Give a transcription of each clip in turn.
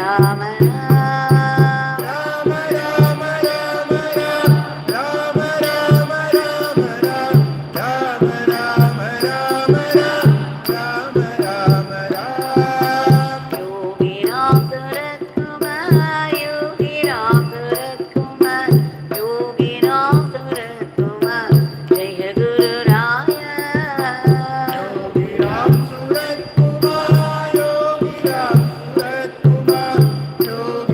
രാമ രാമ രാമ രാമ രാമ രാമ രാമ രാമ രാമ രാമ രാമ രാമ രാമ योगी राम सूरत कुमार योगी राम सूरत कुमार योगी राम सूरत कुमार जय गुरु राया Yogi Ram Surat Kumar Yogi Ram Surat Kumar Yogi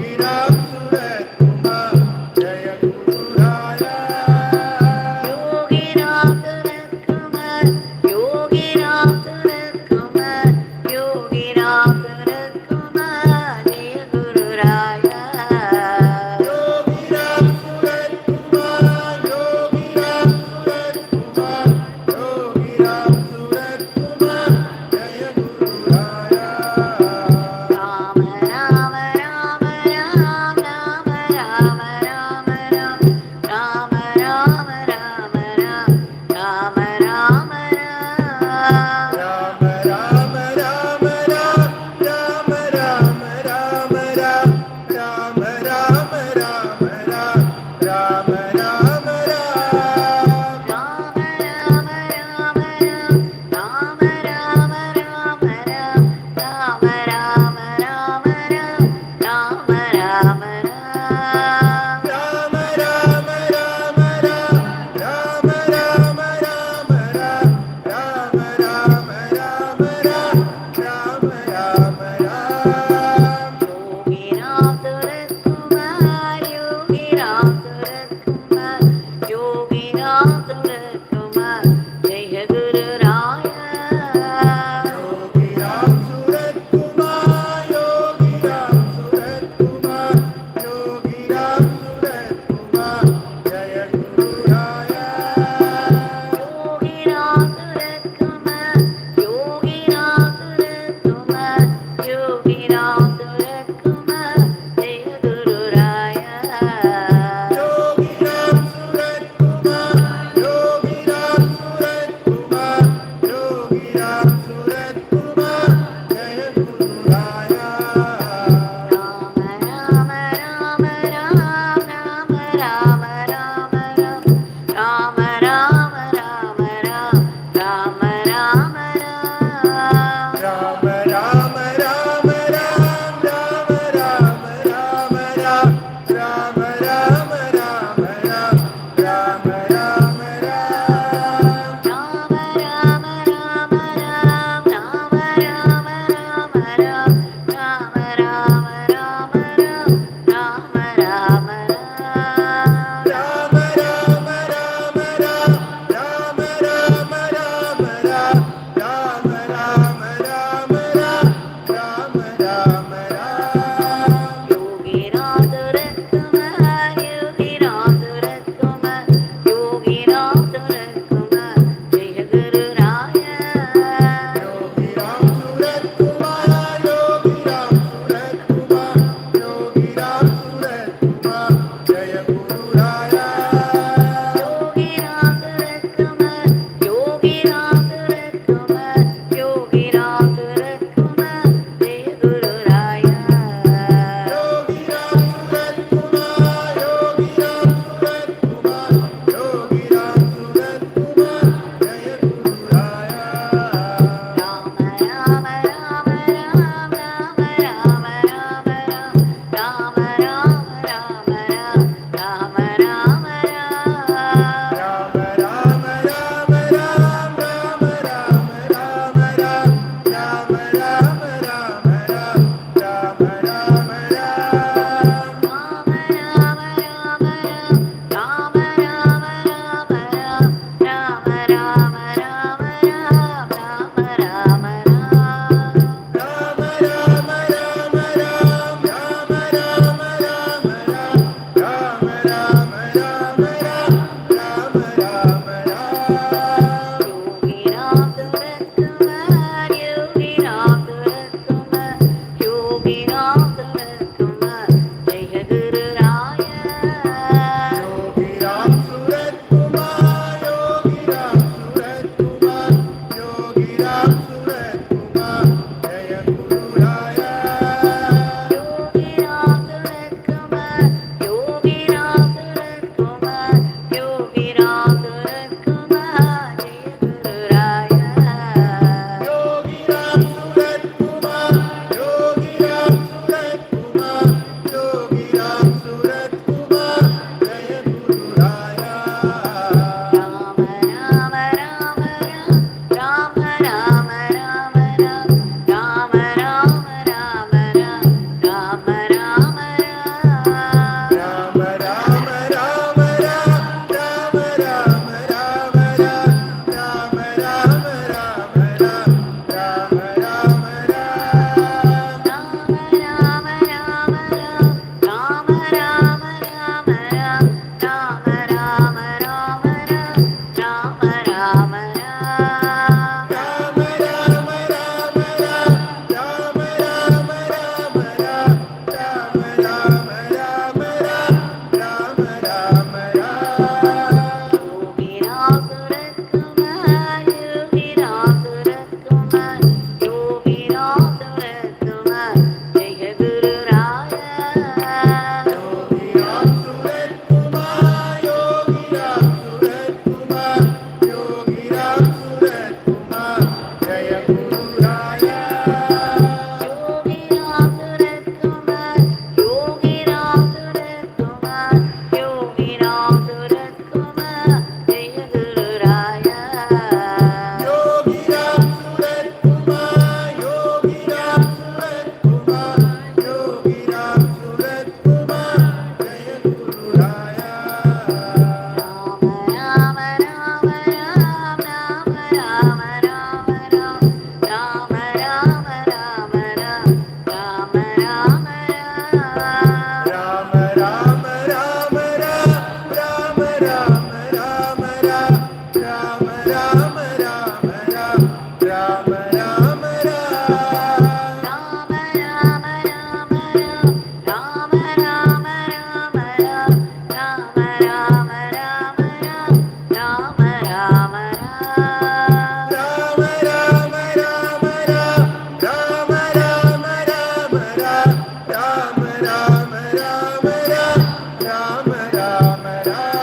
Ram Ram Ram Ram Ram Ram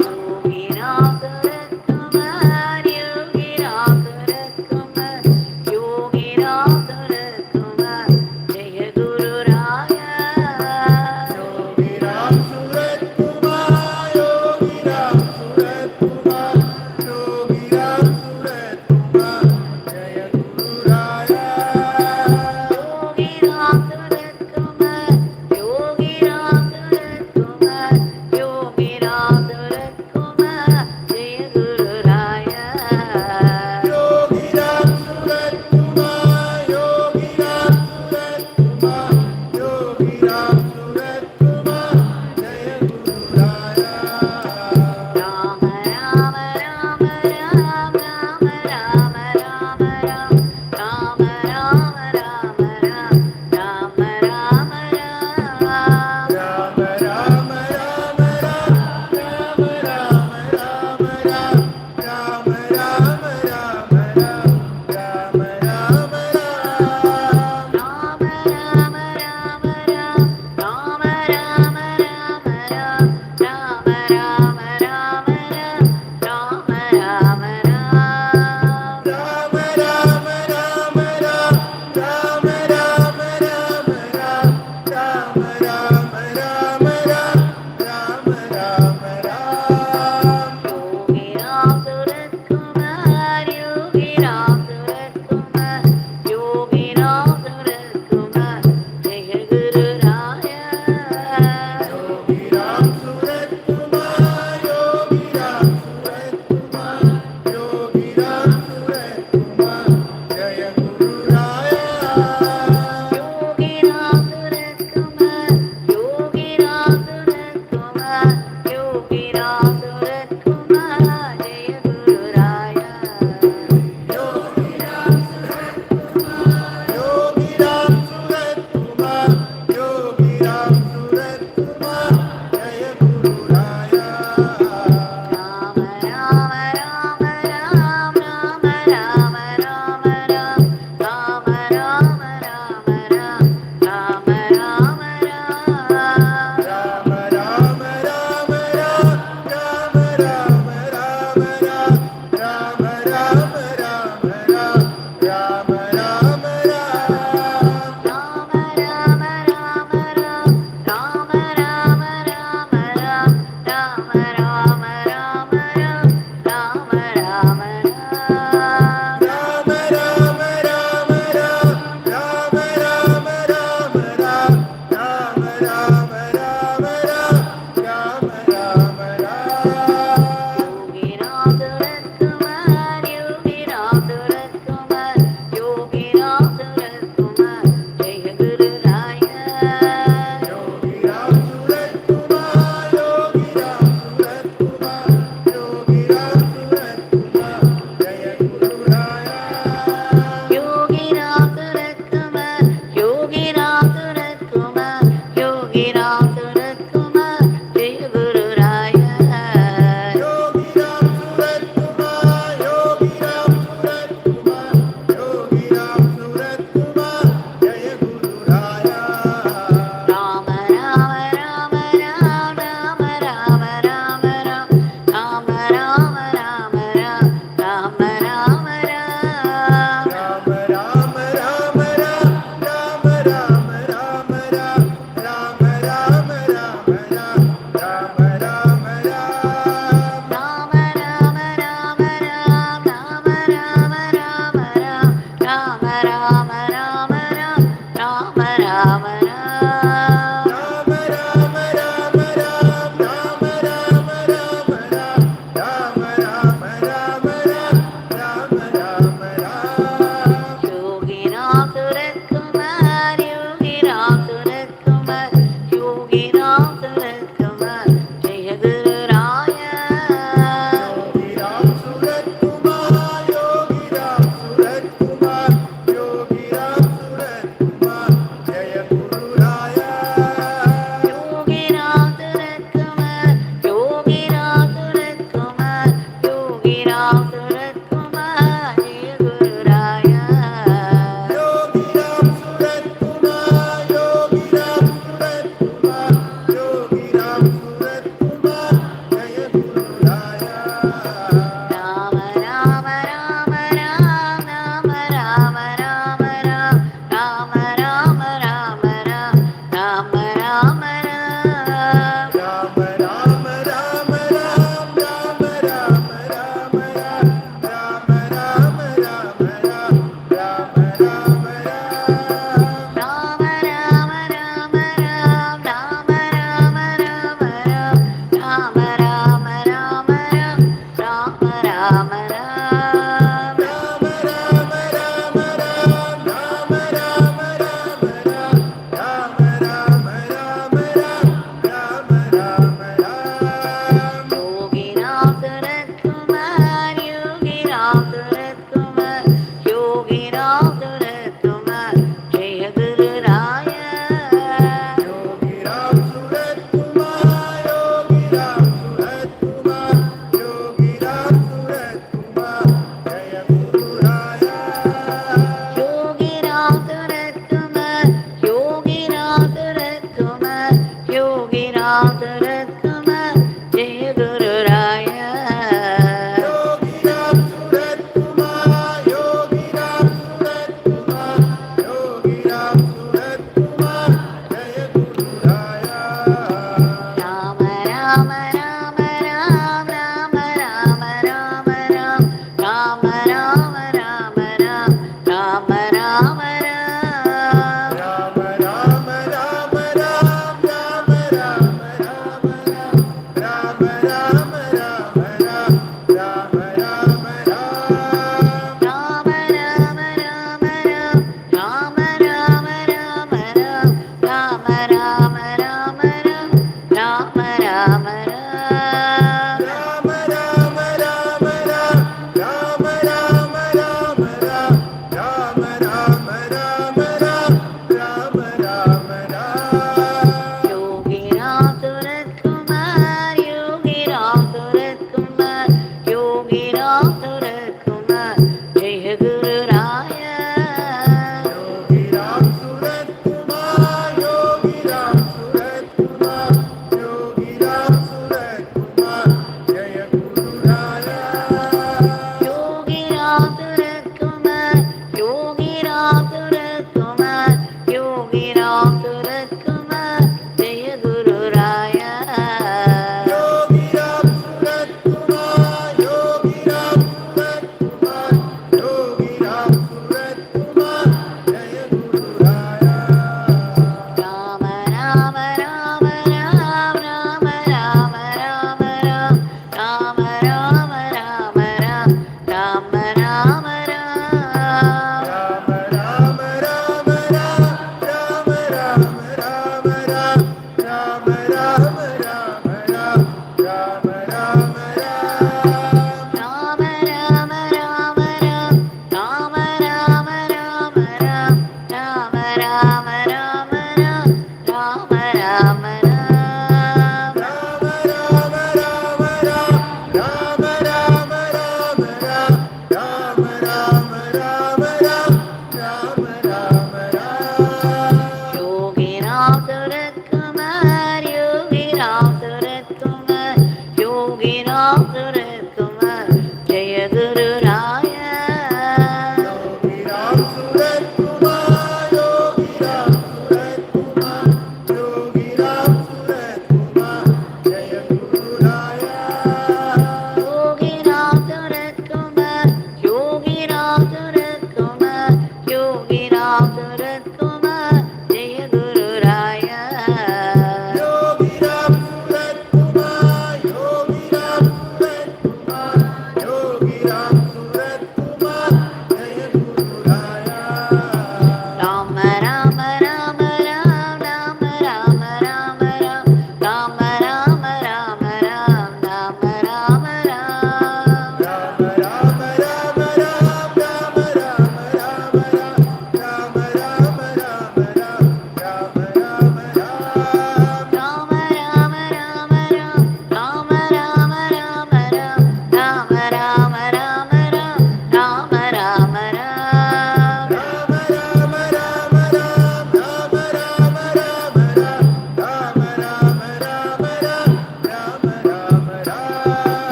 Yogi Ram Surat Kumar, Yogi Ram Surat Kumar, Yogi Ram Surat Kumar, Jaya Guru Raya. Yogi Ram Surat Kumar, Yogi Ram Surat Kumar, Yogi Ram Surat Kumar, Jaya Guru Raya. Yogi Ram Surat Kumar,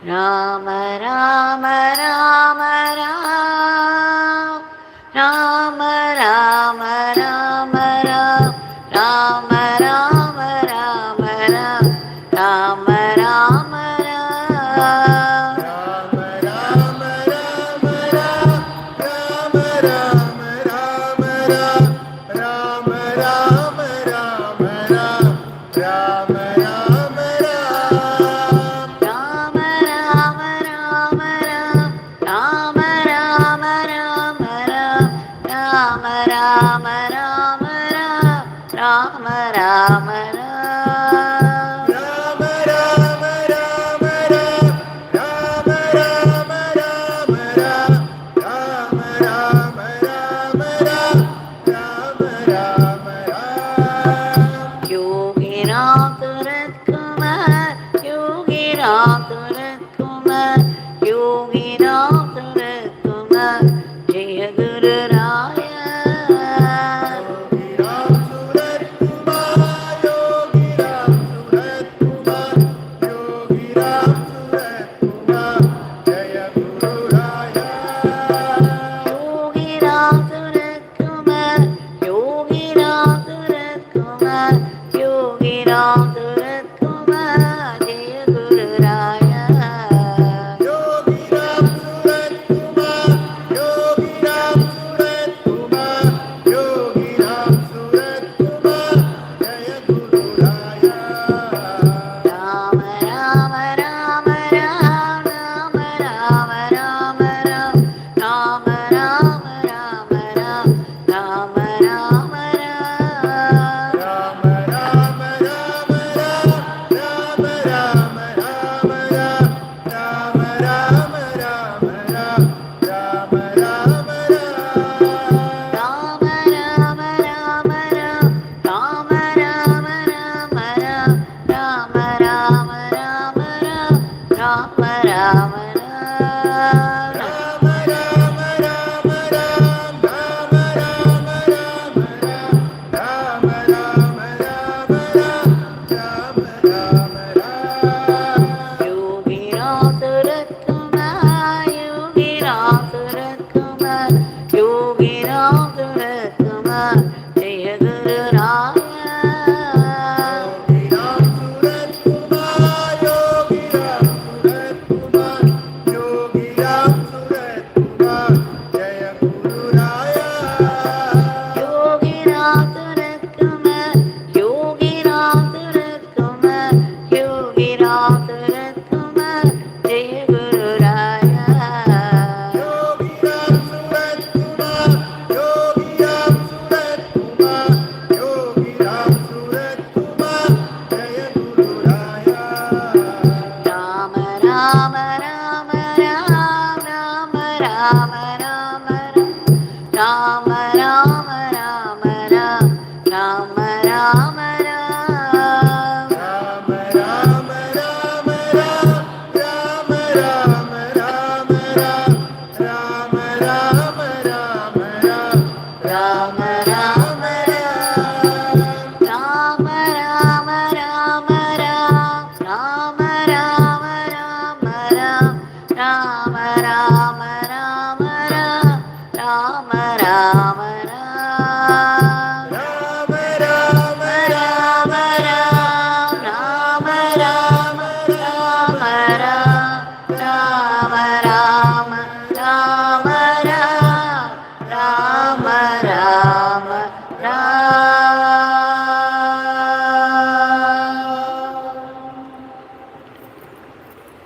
Rama Rama Rama Rama Rama Rama Rama Rama Rama Rama Rama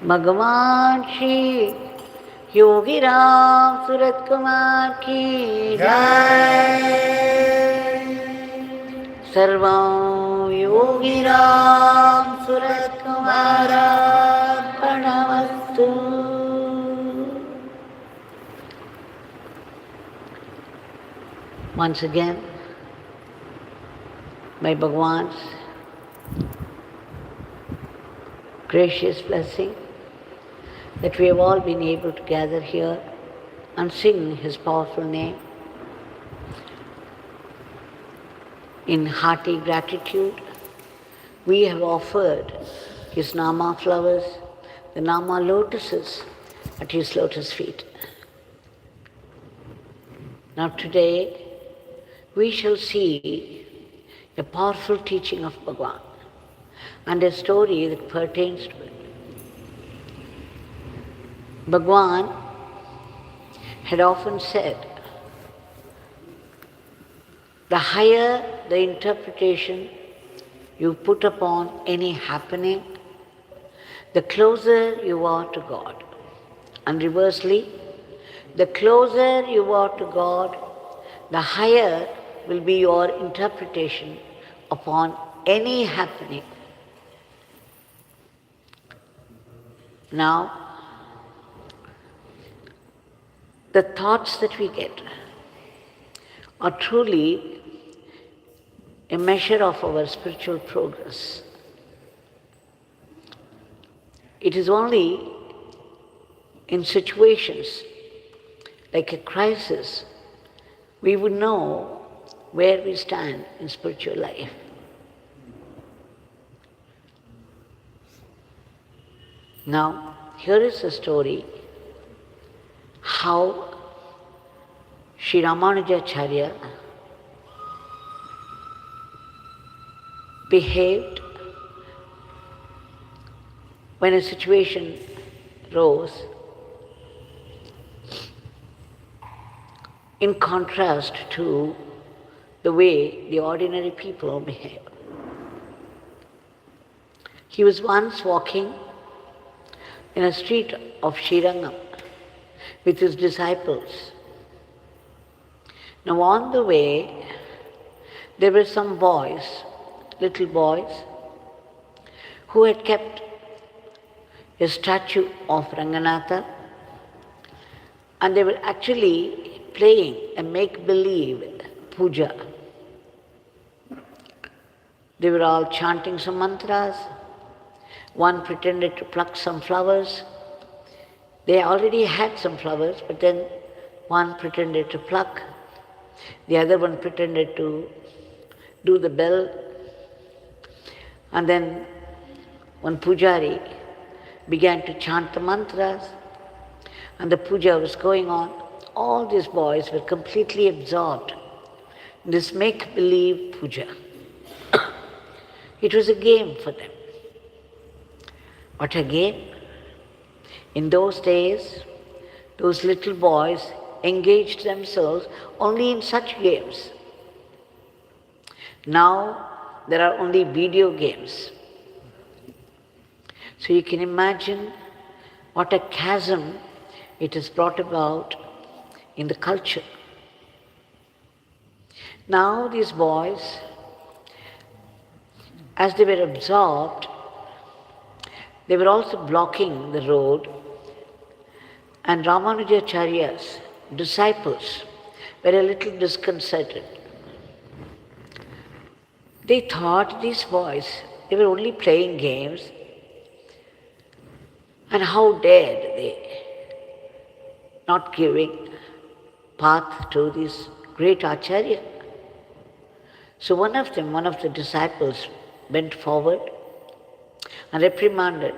भगवान श्री योगी राम सूरत कुमार की जय। सर्वं Yogi Ram Surat Kumar प्रणमस्तु। Once again, by Bhagwan's gracious blessing, that we have all been able to gather here and sing His powerful name in hearty gratitude. We have offered His Nama flowers the Nama lotuses at his lotus feet. Now today, we shall see a powerful teaching of Bhagavan and a story that pertains to it. Bhagavan had often said, the higher the interpretation you put upon any happening, the closer you are to God. And reversely, the closer you are to God, the higher will be your interpretation upon any happening. Now, the thoughts that we get are truly a measure of our spiritual progress. It is only in situations like a crisis we would know where we stand in spiritual life. Now, here is a story how Sri Ramanujacharya behaved when a situation rose, in contrast to the way the ordinary people behave. He was once walking in a street of Srirangam with his disciples. Now on the way, there were some boys, little boys, who had kept a statue of Ranganatha, and they were actually playing a make-believe puja. They were all chanting some mantras. One pretended to pluck some flowers. They already had some flowers, but then one pretended to pluck. The other one pretended to do the bell. And then one pujari began to chant the mantras, and the puja was going on. All these boys were completely absorbed in this make-believe puja. It was a game for them. What a game! In those days, those little boys engaged themselves only in such games. Now, there are only video games. So you can imagine what a chasm it has brought about in the culture. Now these boys, as they were absorbed, they were also blocking the road, and Ramanujacharya's disciples were a little disconcerted. They thought these boys, they were only playing games, and how dared they not giving path to this great Acharya. So one of the disciples bent forward and reprimanded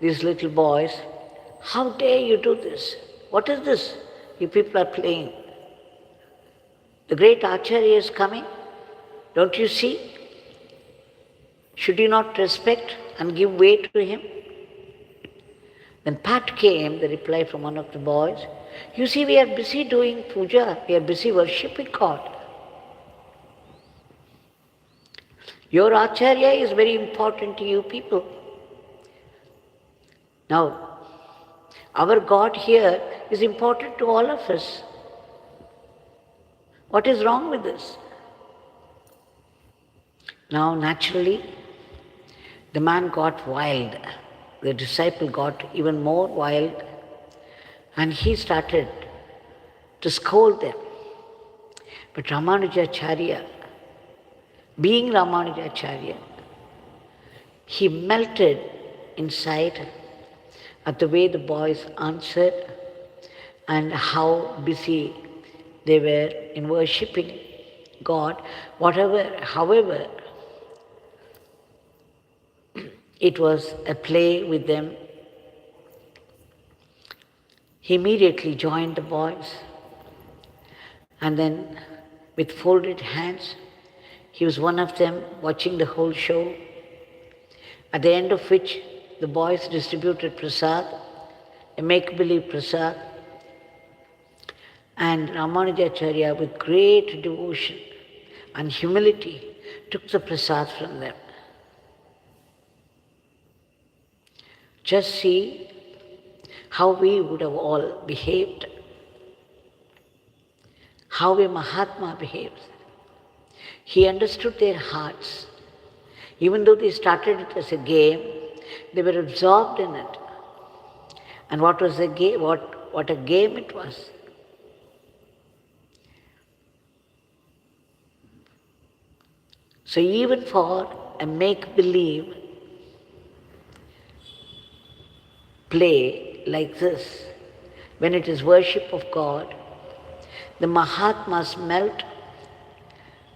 these little boys. How dare you do this? What is this you people are playing? The great Acharya is coming. Don't you see? Should you not respect and give way to him? Then pat came the reply from one of the boys. You see, we are busy doing puja. We are busy worshipping God. Your Acharya is very important to you people. Now, our God here is important to all of us. What is wrong with this? Now, naturally, the man got wild. The disciple got even more wild, and he started to scold them. But Ramanujacharya, being Ramanujacharya, he melted inside at the way the boys answered and how busy they were in worshipping God. However, it was a play with them He immediately joined the boys, and then with folded hands, he was one of them watching the whole show, at the end of which the boys distributed prasad, a make-believe prasad, and Ramanujacharya, with great devotion and humility, took the prasad from them. Just see how we would have all behaved, how a Mahatma behaves. He understood their hearts. Even though they started it as a game, they were absorbed in it. And what was the game? What a game it was. So even for a make-believe play like this, when it is worship of God, the Mahatmas melt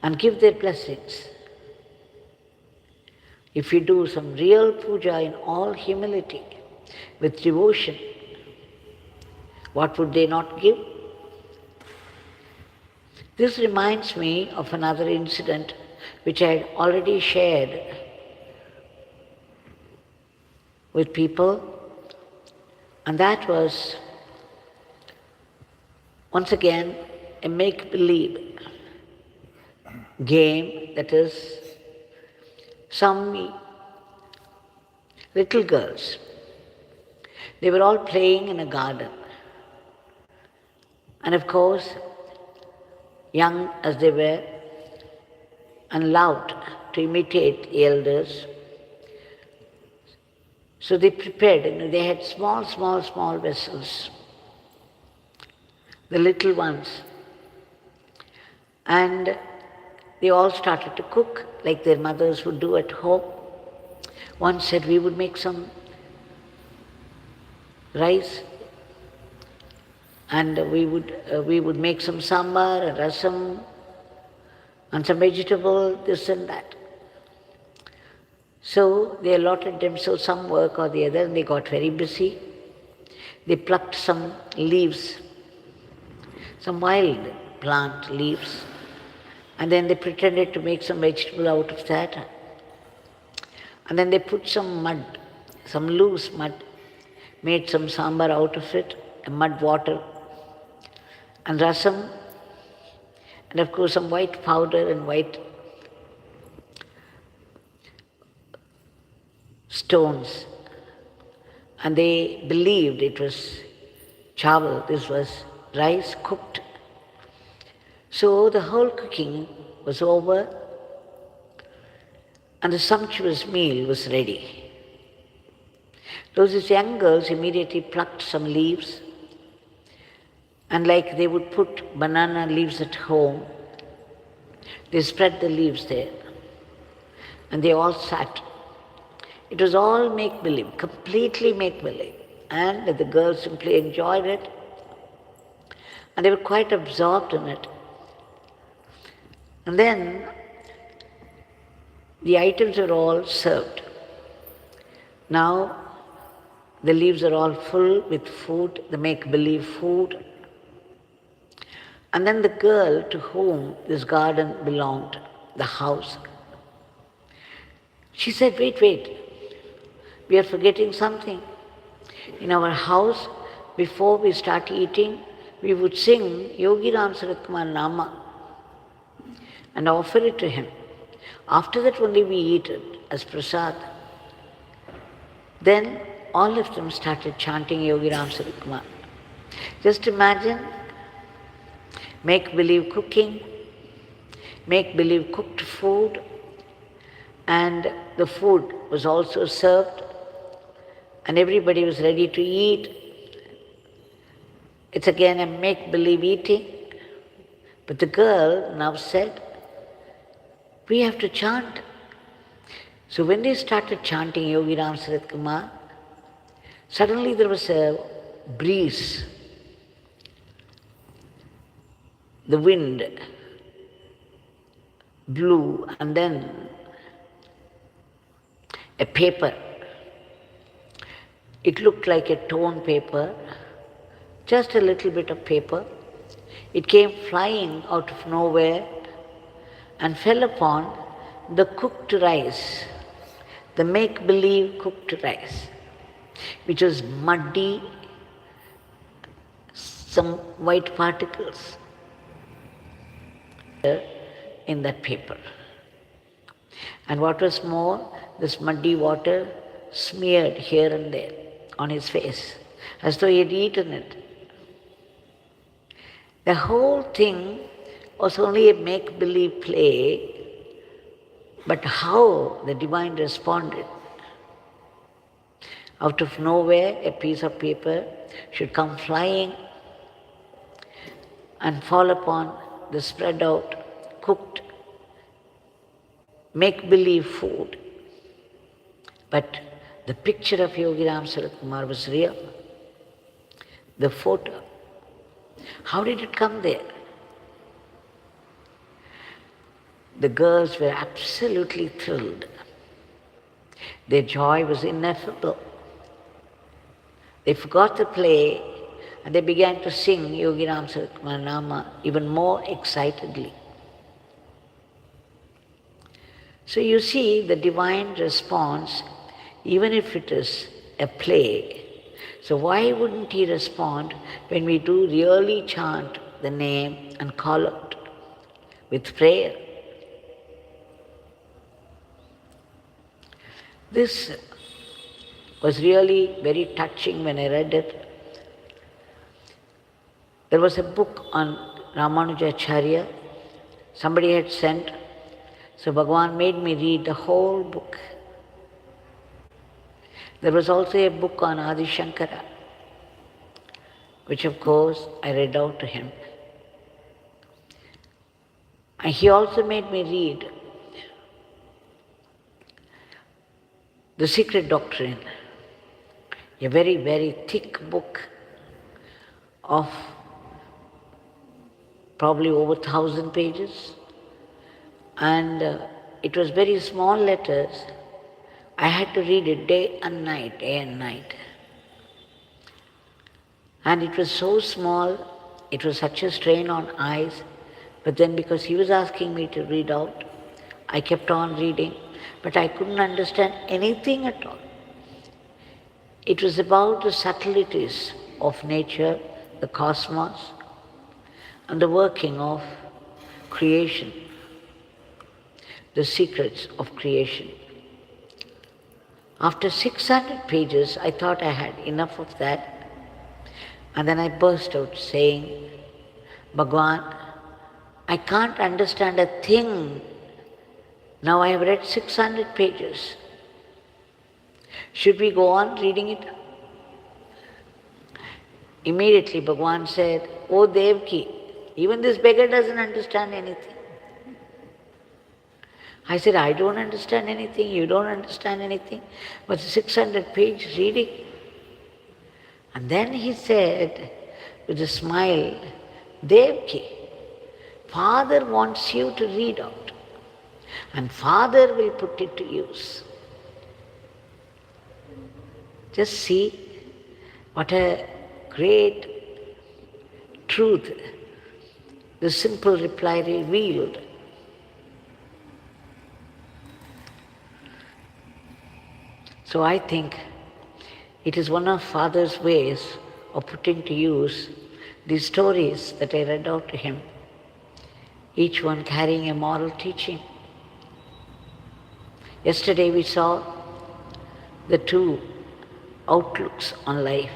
and give their blessings. If you do some real puja in all humility, with devotion, what would they not give? This reminds me of another incident which I had already shared with people, and that was once again a make-believe game. That is, some little girls, they were all playing in a garden. And of course, young as they were, and loved to imitate the elders, so they prepared, they had small vessels, the little ones, and they all started to cook like their mothers would do at home. One said, we would make some rice, and we would make some sambar and rasam and some vegetable, this and that. So they allotted themselves some work or the other, and they got very busy. They plucked some leaves, some wild plant leaves, and then they pretended to make some vegetable out of that. And then they put some mud, some loose mud, made some sambar out of it, a mud water, and rasam, and of course some white powder and white stones. And they believed it was chawal, this was rice cooked. So the whole cooking was over, and the sumptuous meal was ready. Those young girls immediately plucked some leaves, and like they would put banana leaves at home, they spread the leaves there, and they all sat. It was all make-believe, completely make-believe, and the girls simply enjoyed it, and they were quite absorbed in it. And then the items are all served. Now the leaves are all full with food, the make-believe food. And then the girl to whom this garden belonged, the house, she said, wait, we are forgetting something. In our house, before we start eating, we would sing Yogi Ram Saratkumar Nama and offer it to him. After that only we eat it as prasad. Then all of them started chanting Yogi Ram Saratkumar. Just imagine, make-believe cooking, make-believe cooked food, and the food was also served, and everybody was ready to eat. It's again a make-believe eating. But the girl now said, we have to chant. So when they started chanting Yogi Ram Saratkumar, suddenly there was a breeze. The wind blew, and then a paper. It looked like a torn paper, just a little bit of paper. It came flying out of nowhere and fell upon the cooked rice, the make-believe cooked rice, which was muddy, some white particles in that paper. And what was more, this muddy water smeared here and there on his face, as though he had eaten it. The whole thing was only a make-believe play, but how the divine responded. Out of nowhere, a piece of paper should come flying and fall upon the spread out, cooked, make-believe food. But the picture of Yogi Ram Sarat Kumar was real. The photo. How did it come there? The girls were absolutely thrilled. Their joy was ineffable. They forgot the play and they began to sing Yogi Ram Sarat Kumar Nama even more excitedly. So you see the divine response, even if it is a play. So why wouldn't he respond when we do really chant the name and call out with prayer? This was really very touching when I read it. There was a book on Ramanujacharya, somebody had sent, so Bhagavan made me read the whole book. There was also a book on Adi Shankara, which of course I read out to him. And he also made me read The Secret Doctrine, a very, very thick book of probably over 1,000 pages. And it was very small letters. I had to read it day and night, day and night. And it was so small, it was such a strain on eyes. But then because he was asking me to read out, I kept on reading, but I couldn't understand anything at all. It was about the subtleties of nature, the cosmos, and the working of creation, the secrets of creation. After 600 pages, I thought I had enough of that, and then I burst out saying, Bhagavan, I can't understand a thing. Now I have read 600 pages. Should we go on reading it? Immediately Bhagavan said, Oh Devaki, even this beggar doesn't understand anything. I said, I don't understand anything, you don't understand anything, but 600-page reading. And then he said, with a smile, Devaki, Father wants you to read out, and Father will put it to use. Just see what a great truth the simple reply revealed. So I think it is one of Father's ways of putting to use these stories that I read out to him, each one carrying a moral teaching. Yesterday we saw the two outlooks on life,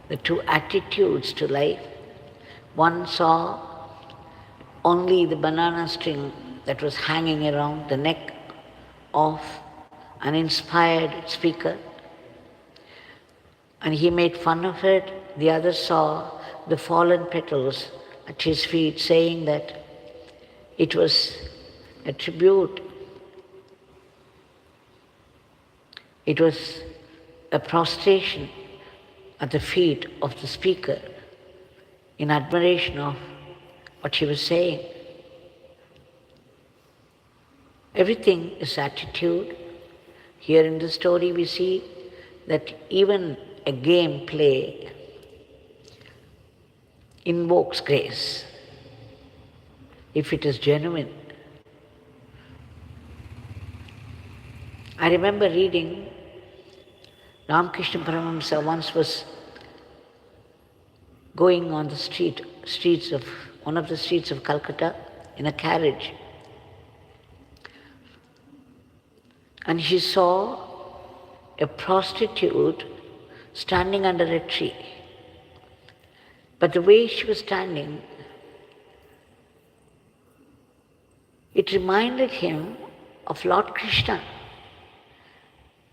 the two attitudes to life. One saw only the banana string that was hanging around the neck of an inspired speaker, and he made fun of it. The other saw the fallen petals at his feet, saying that it was a tribute. It was a prostration at the feet of the speaker in admiration of what he was saying. Everything is attitude. Here in the story we see that even a game play, invokes grace, if it is genuine. I remember reading Ramakrishna Paramahamsa once was going on the one of the streets of Calcutta in a carriage, and he saw a prostitute standing under a tree. But the way she was standing, it reminded him of Lord Krishna.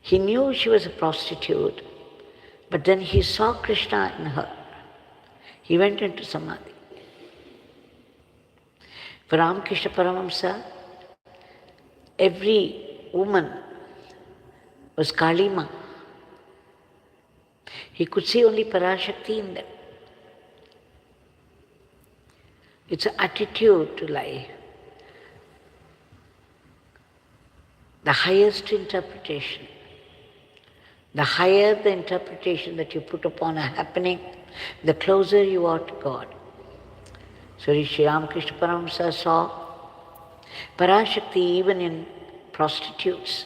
He knew she was a prostitute, but then he saw Krishna in her. He went into samadhi. For Ramakrishna Paramahamsa, every woman was Kalima. He could see only Parashakti in them. It's an attitude to life. The highest interpretation. The higher the interpretation that you put upon a happening, the closer you are to God. So Sri Ramakrishna Paramahamsa saw Parashakti even in prostitutes.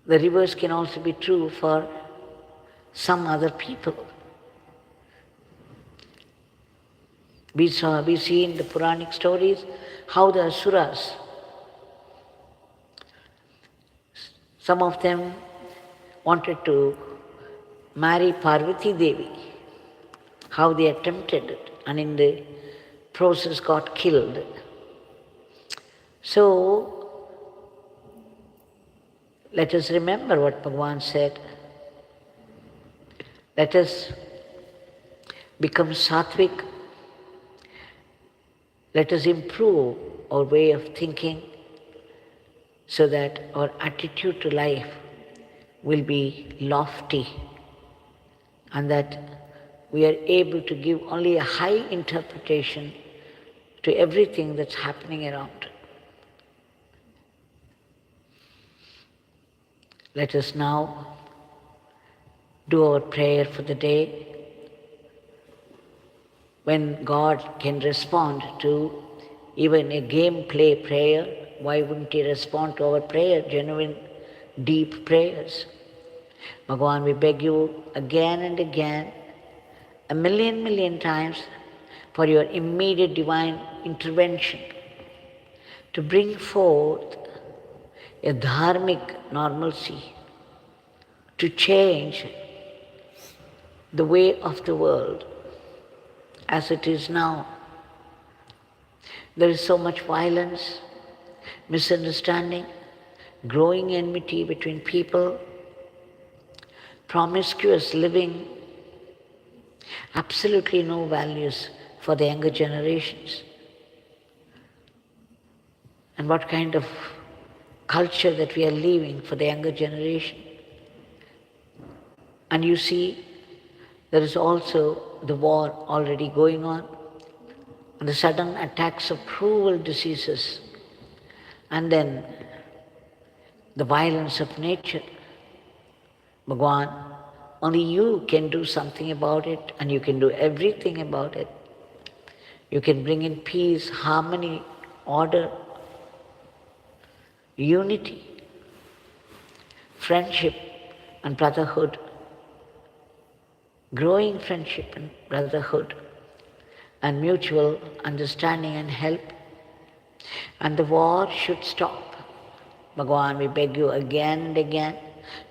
The reverse can also be true for some other people. We see in the Puranic stories how the Asuras, some of them wanted to marry Parvati Devi, how they attempted it, and in the process got killed. So, let us remember what Bhagavan said. Let us become sattvic. Let us improve our way of thinking so that our attitude to life will be lofty and that we are able to give only a high interpretation to everything that's happening around. Let us now do our prayer for the day. When God can respond to even a gameplay prayer, why wouldn't He respond to our prayer, genuine, deep prayers? Bhagavan, we beg you again and again, a million times, for your immediate divine intervention to bring forth a dharmic normalcy, to change the way of the world as it is now. There is so much violence, misunderstanding, growing enmity between people, promiscuous living, absolutely no values for the younger generations. And what kind of culture that we are leaving for the younger generation. And you see, there is also the war already going on, and the sudden attacks of cruel diseases, and then the violence of nature. Bhagavan, only you can do something about it, and you can do everything about it. You can bring in peace, harmony, order, unity, friendship and brotherhood, growing friendship and brotherhood, and mutual understanding and help. And the war should stop. Bhagavan, we beg you again and again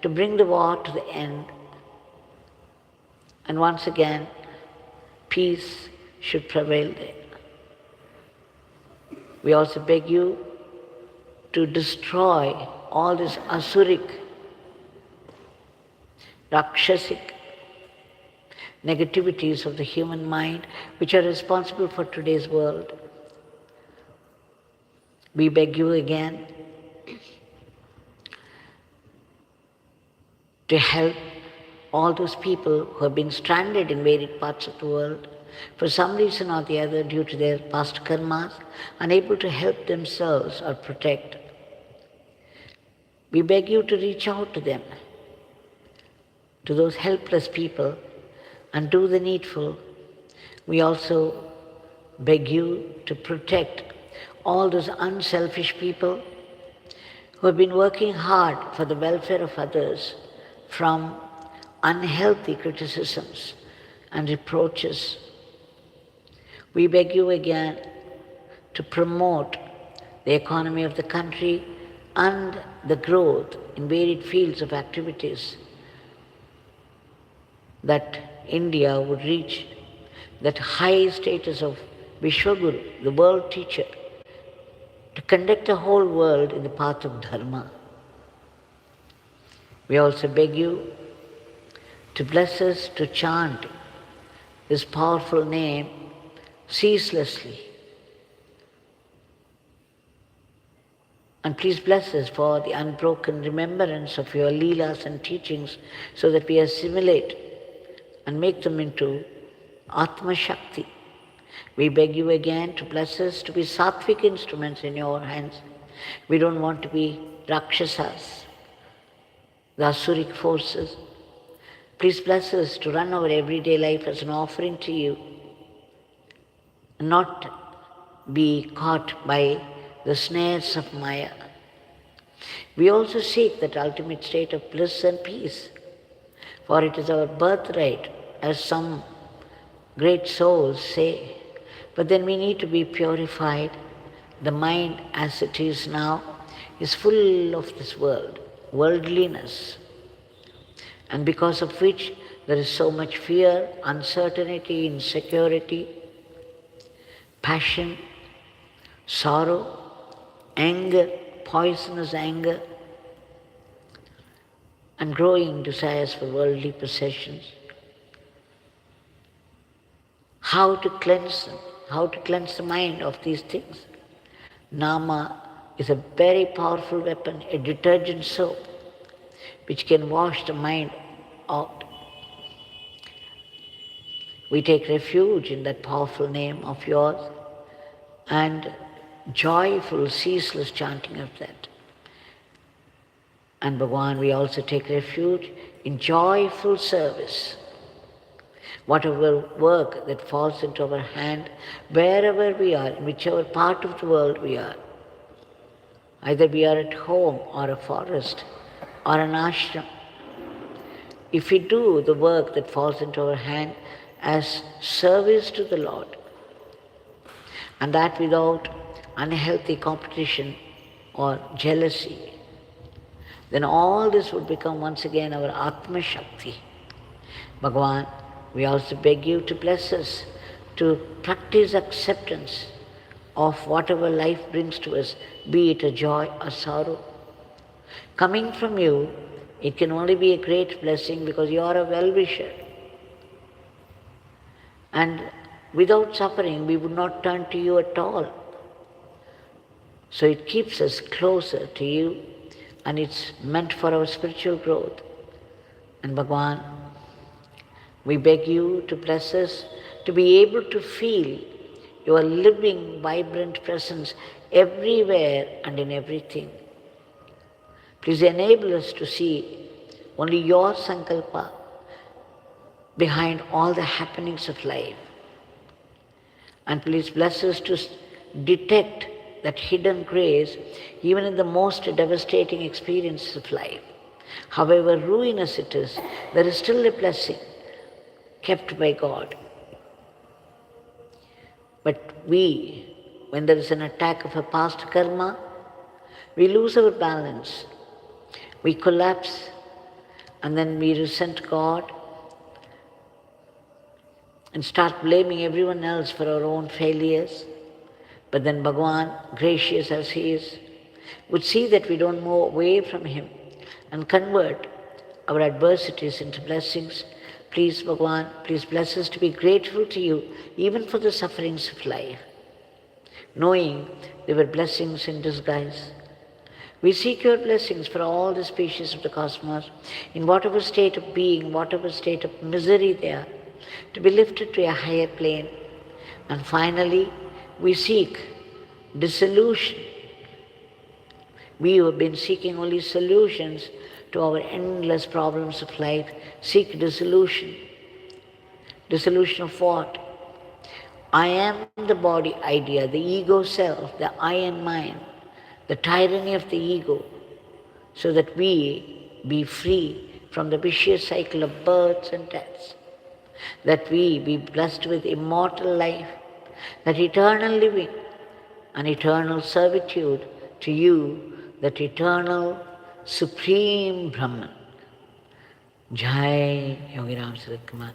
to bring the war to the end. And once again, peace should prevail there. We also beg you to destroy all this asuric, rakshasic negativities of the human mind which are responsible for today's world. We beg you again to help all those people who have been stranded in varied parts of the world for some reason or the other due to their past karmas, unable to help themselves or protect. We beg you to reach out to them, to those helpless people and do the needful. We also beg you to protect all those unselfish people who have been working hard for the welfare of others from unhealthy criticisms and reproaches. We beg you again to promote the economy of the country and the growth in varied fields of activities, that India would reach that high status of Vishwaguru, the world teacher, to conduct the whole world in the path of Dharma. We also beg you to bless us to chant this powerful name ceaselessly. And please bless us for the unbroken remembrance of your leelas and teachings so that we assimilate and make them into Atma Shakti. We beg you again to bless us to be sattvic instruments in your hands. We don't want to be Rakshasas, the Asuric forces. Please bless us to run our everyday life as an offering to you, and not be caught by the snares of Maya. We also seek that ultimate state of bliss and peace, for it is our birthright, as some great souls say. But then we need to be purified. The mind as it is now is full of this world, worldliness, and because of which there is so much fear, uncertainty, insecurity, passion, sorrow, anger, poisonous anger, and growing desires for worldly possessions. How to cleanse them? How to cleanse the mind of these things? Nama is a very powerful weapon, a detergent soap, which can wash the mind out. We take refuge in that powerful name of yours and joyful, ceaseless chanting of that. And Bhagavan, we also take refuge in joyful service. Whatever work that falls into our hand, wherever we are, in whichever part of the world we are, either we are at home or a forest or an ashram, if we do the work that falls into our hand as service to the Lord, and that without unhealthy competition or jealousy, then all this would become once again our Atma Shakti. Bhagavan, we also beg you to bless us to practice acceptance of whatever life brings to us, be it a joy or sorrow. Coming from you, it can only be a great blessing because you are a well-wisher. And without suffering, we would not turn to you at all. So it keeps us closer to you, and it's meant for our spiritual growth. And Bhagavan, we beg you to bless us to be able to feel your living, vibrant presence everywhere and in everything. Please enable us to see only your sankalpa behind all the happenings of life. And please bless us to detect that hidden grace even in the most devastating experiences of life. However ruinous it is, there is still a blessing kept by God. But we, when there is an attack of a past karma, we lose our balance. We collapse, and then we resent God and start blaming everyone else for our own failures. But then Bhagavan, gracious as He is, would see that we don't move away from Him and convert our adversities into blessings. Please, Bhagavan, please bless us to be grateful to you even for the sufferings of life, knowing they were blessings in disguise. We seek your blessings for all the species of the cosmos, in whatever state of being, whatever state of misery they are, to be lifted to a higher plane. And finally, we seek dissolution. We who have been seeking only solutions to our endless problems of life, seek dissolution. Dissolution of what? I am the body idea, the ego self, the I and mine, the tyranny of the ego, so that we be free from the vicious cycle of births and deaths, that we be blessed with immortal life, that eternal living, an eternal servitude to you, that eternal supreme Brahman. Jai Yogi Ram Sarat Kumar.